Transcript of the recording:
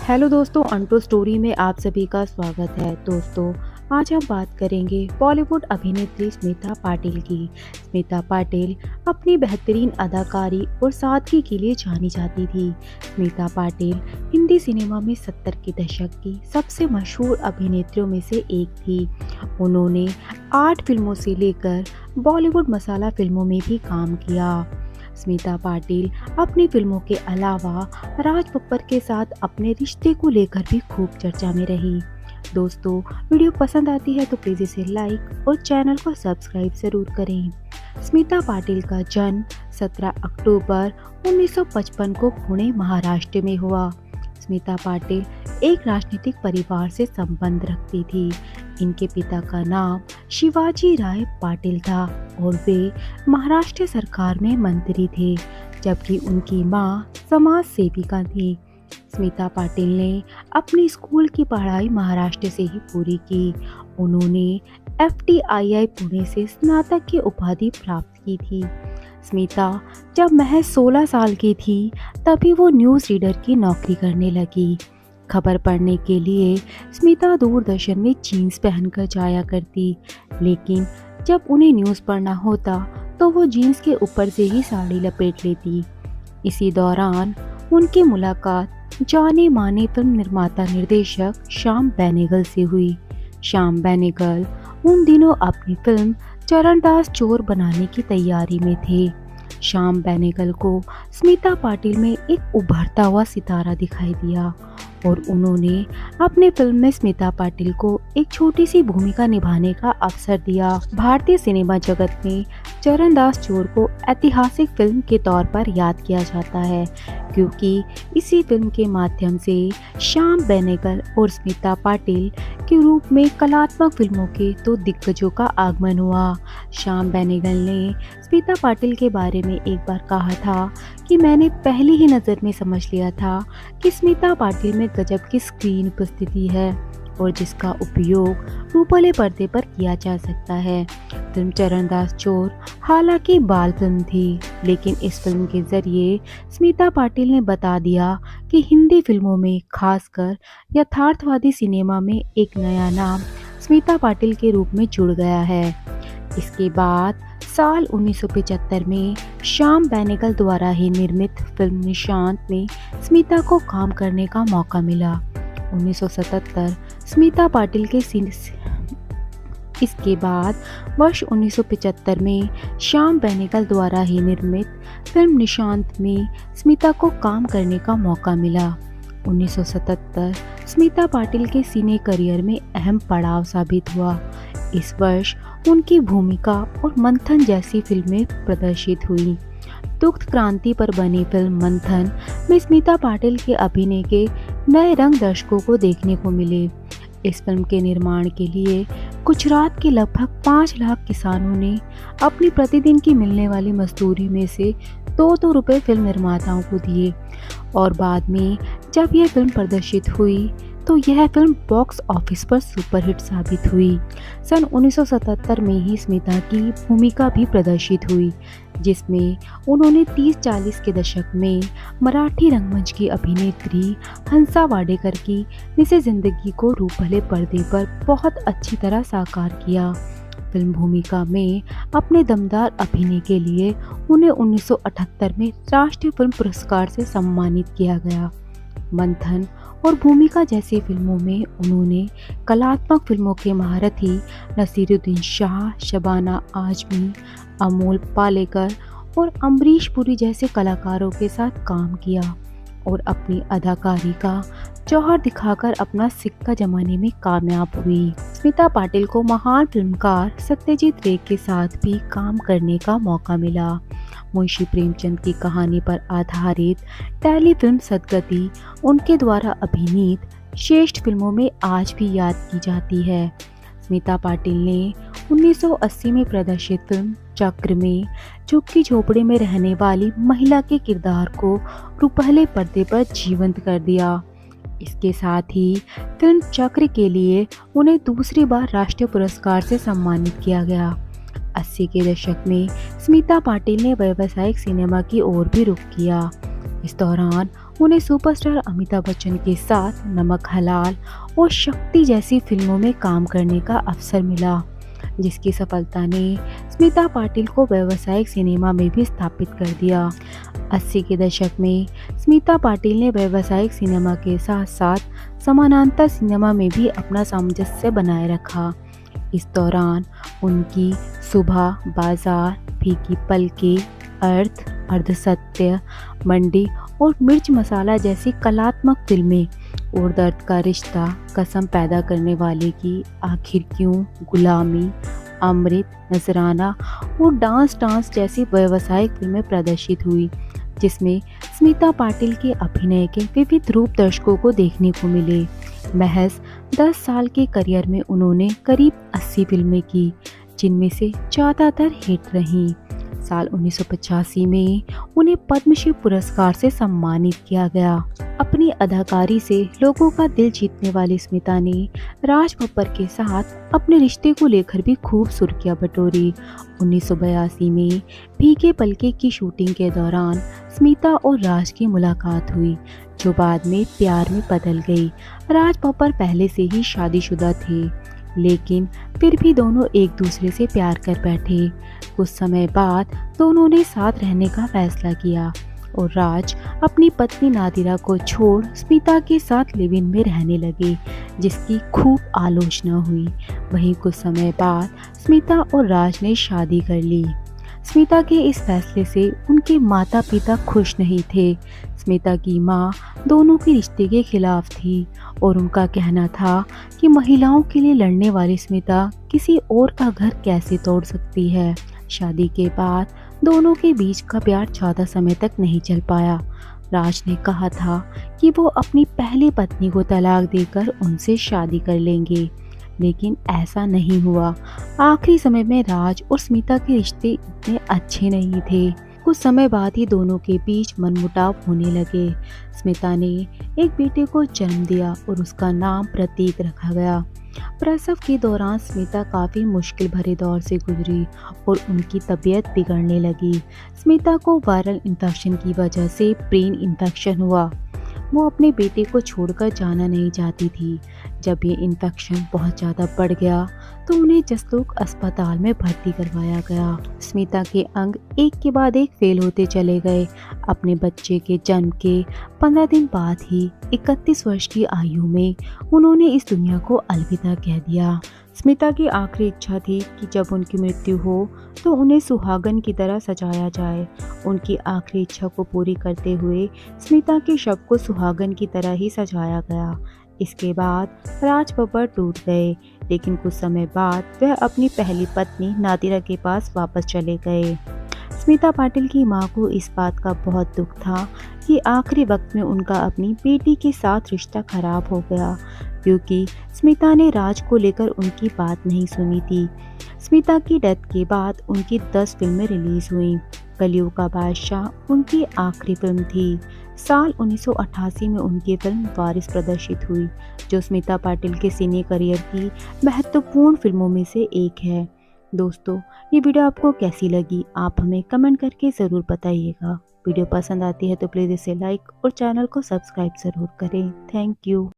Hello दोस्तों, untold story में आप सभी का स्वागत है। दोस्तों, आज हम बात करेंगे बॉलीवुड अभिनेत्री स्मिता पाटिल की। स्मिता पाटिल अपनी बेहतरीन अदाकारी और सादगी के लिए जानी जाती थी। स्मिता पाटिल हिंदी सिनेमा में 70 के दशक की सबसे मशहूर अभिनेत्रियों में से एक थी। उन्होंने 8 फिल्मों से लेकर बॉलीवुड मसाला फिल्मों में भी काम किया। स्मिता पाटिल अपनी फिल्मों के अलावा राज बब्बर के साथ अपने रिश्ते को लेकर भी खूब चर्चा में रही। दोस्तों, वीडियो पसंद आती है तो प्लीज़ इसे लाइक और चैनल को सब्सक्राइब ज़रूर करें। स्मिता पाटिल का जन्म 17 अक्टूबर 1955 को पुणे, महाराष्ट्र में हुआ। स्मिता पाटिल एक राजनीतिक परिवार से संबंध रखती थी। इनके पिता का नाम शिवाजी राय पाटिल था और वे महाराष्ट्र सरकार में मंत्री थे, जबकि उनकी मां समाज सेविका थी। स्मिता पाटिल ने अपनी स्कूल की पढ़ाई महाराष्ट्र से ही पूरी की। उन्होंने FTII पुणे से स्नातक की उपाधि प्राप्त की थी। स्मिता जब महज 16 साल की थी तभी वो न्यूज़ रीडर की नौकरी करने लगी। खबर पढ़ने के लिए स्मिता दूरदर्शन में जीन्स पहनकर जाया करती, लेकिन जब उन्हें न्यूज़ पढ़ना होता तो वो जीन्स के ऊपर से ही साड़ी लपेट लेती। इसी दौरान उनकी मुलाकात जाने माने फिल्म निर्माता निर्देशक श्याम बेनेगल से हुई। श्याम बेनेगल उन दिनों अपनी फिल्म चरणदास चोर बनाने की तैयारी में थे। श्याम बेनेगल को स्मिता पाटिल में एक उभरता हुआ सितारा दिखाई दिया और उन्होंने अपने फिल्म में स्मिता पाटिल को एक छोटी सी भूमिका निभाने का अवसर दिया। भारतीय सिनेमा जगत में चरणदास चोर को ऐतिहासिक फिल्म के तौर पर याद किया जाता है, क्योंकि इसी फिल्म के माध्यम से श्याम बेनेगल और स्मिता पाटिल के रूप में कलात्मक फिल्मों के 2 दिग्गजों का आगमन हुआ। श्याम बेनेगल ने स्मिता पाटिल के बारे में एक बार कहा था कि मैंने पहली ही नज़र में समझ लिया था कि स्मिता पाटिल में गजब की स्क्रीन उपस्थिति है और जिसका उपयोग रूपले पर्दे पर किया जा सकता है। फिल्म चरणदास चोर हालांकि बाल फिल्म थी, लेकिन इस फिल्म के जरिए स्मिता पाटिल ने बता दिया कि हिंदी फिल्मों में, खासकर यथार्थवादी सिनेमा में, एक नया नाम स्मिता पाटिल के रूप में जुड़ गया है। इसके बाद साल 1975 में श्याम बेनेगल द्वारा ही निर्मित फिल्म निशांत में स्मिता को काम करने का मौका मिला। 1977 स्मिता पाटिल के इसके बाद वर्ष 1975 में श्याम बेनेगल द्वारा ही निर्मित फिल्म निशांत में स्मिता को काम करने का मौका मिला। 1977 स्मिता पाटिल के सिने करियर में अहम पड़ाव साबित हुआ। इस वर्ष उनकी भूमिका और मंथन जैसी फिल्में प्रदर्शित हुई। दुग्ध क्रांति पर बनी फिल्म मंथन में स्मिता पाटिल के अभिनय के नए रंग दर्शकों को देखने को मिले। इस फिल्म के निर्माण के लिए गुजरात के लगभग 5 लाख किसानों ने अपनी प्रतिदिन की मिलने वाली मजदूरी में से 2-2 रुपये फिल्म निर्माताओं को दिए और बाद में जब यह फिल्म प्रदर्शित हुई तो यह फिल्म बॉक्स ऑफिस पर सुपरहिट साबित हुई। सन 1977 में ही स्मिता की भूमिका भी प्रदर्शित हुई, जिसमें उन्होंने 30-40 के दशक में मराठी रंगमंच की अभिनेत्री हंसा वाडेकर की निजी जिंदगी को रूपले पर्दे पर बहुत अच्छी तरह साकार किया। फिल्म भूमिका में अपने दमदार अभिनय के लिए उन्हें 1978 में राष्ट्रीय फिल्म पुरस्कार से सम्मानित किया गया। मंथन और भूमिका जैसी फिल्मों में उन्होंने कलात्मक फिल्मों के महारथी नसीरुद्दीन शाह, शबाना आजमी, अमोल पालेकर और अमरीश पुरी जैसे कलाकारों के साथ काम किया और अपनी अदाकारी का जौहर दिखाकर अपना सिक्का जमाने में कामयाब हुई। स्मिता पाटिल को महान फिल्मकार सत्यजीत रे के साथ भी काम करने का मौका मिला। मुंशी प्रेमचंद की कहानी पर आधारित टेलीफिल्म सदगति उनके द्वारा अभिनीत श्रेष्ठ फिल्मों में आज भी याद की जाती है। स्मिता पाटिल ने 1980 में प्रदर्शित फिल्म चक्र में झुग्गी झोपड़ी में रहने वाली महिला के किरदार को रूपहले पर्दे पर जीवंत कर दिया। इसके साथ ही फिल्म चक्र के लिए उन्हें दूसरी बार राष्ट्रीय पुरस्कार से सम्मानित किया गया। 80 के दशक में स्मिता पाटिल ने व्यावसायिक सिनेमा की ओर भी रुख किया। इस दौरान उन्हें सुपरस्टार अमिताभ बच्चन के साथ नमक हलाल और शक्ति जैसी फिल्मों में काम करने का अवसर मिला, जिसकी सफलता ने स्मिता पाटिल को व्यावसायिक सिनेमा में भी स्थापित कर दिया। 80 के दशक में स्मिता पाटिल ने व्यावसायिक सिनेमा के साथ साथ समानांतर सिनेमा में भी अपना सामंजस्य बनाए रखा। इस दौरान उनकी सुबह, बाजार, फीकी पलके, अर्थ, अर्धसत्य, मंडी और मिर्च मसाला जैसी कलात्मक फिल्में और दर्द का रिश्ता, कसम पैदा करने वाले की, आखिर क्यों, गुलामी, अमृत, नजराना और डांस जैसी व्यावसायिक फिल्में प्रदर्शित हुई, जिसमें स्मिता पाटिल के अभिनय के विविध रूप दर्शकों को देखने को मिले। महज 10 साल के करियर में उन्होंने करीब 80 फिल्में की, जिनमें से ज़्यादातर हिट रहीं। साल 1985 में उन्हें पद्मश्री पुरस्कार से सम्मानित किया गया। अपनी अदाकारी से लोगों का दिल जीतने वाली स्मिता ने राज बब्बर के साथ अपने रिश्ते को लेकर भी खूब सुर्खियां बटोरी। 1982 में फीके पलके की शूटिंग के दौरान स्मिता और राज की मुलाकात हुई, जो बाद में प्यार में बदल गई। राज बब्बर पहले से ही शादीशुदा थे, लेकिन फिर भी दोनों एक दूसरे से प्यार कर बैठे। कुछ समय बाद दोनों ने साथ रहने का फैसला किया और राज अपनी पत्नी नादिरा को छोड़ स्मिता के साथ लिव इन में रहने लगे, जिसकी खूब आलोचना हुई। वहीं कुछ समय बाद स्मिता और राज ने शादी कर ली। स्मिता के इस फैसले से उनके माता पिता खुश नहीं थे। स्मिता की मां दोनों के रिश्ते के खिलाफ थी और उनका कहना था कि महिलाओं के लिए लड़ने वाली स्मिता किसी और का घर कैसे तोड़ सकती है। शादी के बाद दोनों के बीच का प्यार ज़्यादा समय तक नहीं चल पाया। राज ने कहा था कि वो अपनी पहली पत्नी को तलाक देकर उनसे शादी कर लेंगे, लेकिन ऐसा नहीं हुआ। आखिरी समय में राज और स्मिता के रिश्ते इतने अच्छे नहीं थे। कुछ समय बाद ही दोनों के बीच मनमुटाव होने लगे। स्मिता ने एक बेटे को जन्म दिया और उसका नाम प्रतीक रखा गया। प्रसव के दौरान स्मिता काफ़ी मुश्किल भरे दौर से गुजरी और उनकी तबीयत बिगड़ने लगी। स्मिता को वायरल इन्फेक्शन की वजह से ब्रेन इन्फेक्शन हुआ। वो अपने बेटे को छोड़कर जाना नहीं चाहती थी। जब ये इन्फेक्शन बहुत ज़्यादा बढ़ गया तो उन्हें जसलोक अस्पताल में भर्ती करवाया गया। स्मिता के अंग एक के बाद एक फेल होते चले गए। अपने बच्चे के जन्म के 15 दिन बाद ही 31 वर्ष की आयु में उन्होंने इस दुनिया को अलविदा कह दिया। स्मिता की आखिरी इच्छा थी कि जब उनकी मृत्यु हो तो उन्हें सुहागन की तरह सजाया जाए। उनकी आखिरी इच्छा को पूरी करते हुए स्मिता के शव को सुहागन की तरह ही सजाया गया। इसके बाद राज बब्बर टूट गए, लेकिन कुछ समय बाद वह अपनी पहली पत्नी नादिरा के पास वापस चले गए। स्मिता पाटिल की मां को इस बात का बहुत दुख था कि आखिरी वक्त में उनका अपनी बेटी के साथ रिश्ता खराब हो गया, क्योंकि स्मिता ने राज को लेकर उनकी बात नहीं सुनी थी। स्मिता की डेथ के बाद उनकी 10 फिल्में रिलीज हुईं। कलयुग का बादशाह उनकी आखिरी फिल्म थी। साल 1988 में उनकी फिल्म वारिस प्रदर्शित हुई, जो स्मिता पाटिल के सिने करियर की महत्वपूर्ण फिल्मों में से एक है। दोस्तों, ये वीडियो आपको कैसी लगी आप हमें कमेंट करके ज़रूर बताइएगा। वीडियो पसंद आती है तो प्लीज़ इसे लाइक और चैनल को सब्सक्राइब ज़रूर करें। Thank you.